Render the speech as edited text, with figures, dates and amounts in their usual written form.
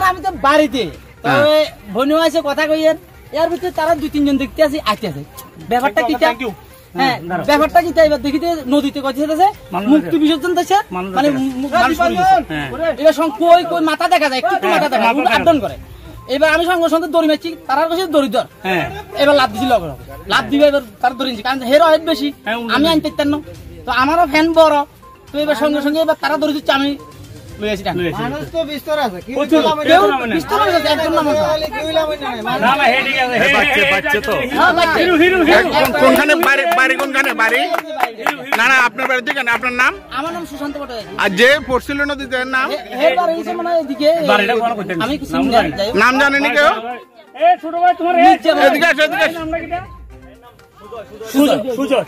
আমি তো বাড়িতে বনু আছে কথা কইয়ের এর ভিতরে তারা 2-3 জন দেখতে আসি আইতেছে ব্যাপারটা কি হ্যাঁ ব্যাপারটা কি এবার দেখিতে নদীতে কইতেছে মুক্তি বিসর্জন দিচ্ছে মানে এবার কই কই মাথা দেখা যায় একটু মাথা দেখা যায় আদন করে এবার আমি সঙ্গে সঙ্গে দড়ি মারছি তারা কাছে দড়ি ধর এবার লাভ দিছিল লাভ দিবে এবার তার দড়ি কারণ হেরো হেড বেশি আমি আনতে পারতাম না তো আমারও ফ্যান বড় তো এবার সঙ্গে সঙ্গে এবার তারা দড়ি দিচ্ছে আমি মানুষ তো বিস্তর আছে বিস্তর আছে একজন নাম না না হে ঠিক আছে হে বাচ্চা তো কোনখানে বাড়ি কোনখানে বাড়ি না না আপনার বাড়ি থেকে না আপনার নাম আমার নাম সুশান্ত পটে আর যে পড়ছিল নদীতে নাম হে বাড়ি হইছে মানে এদিকে বাড়িটা কোন কইতেন আমি কিছু নাম জানেনি কেউ এ ছোট ভাই তোমার এদিকে আসো এদিকে নাম নাকি সুজয় সুজয়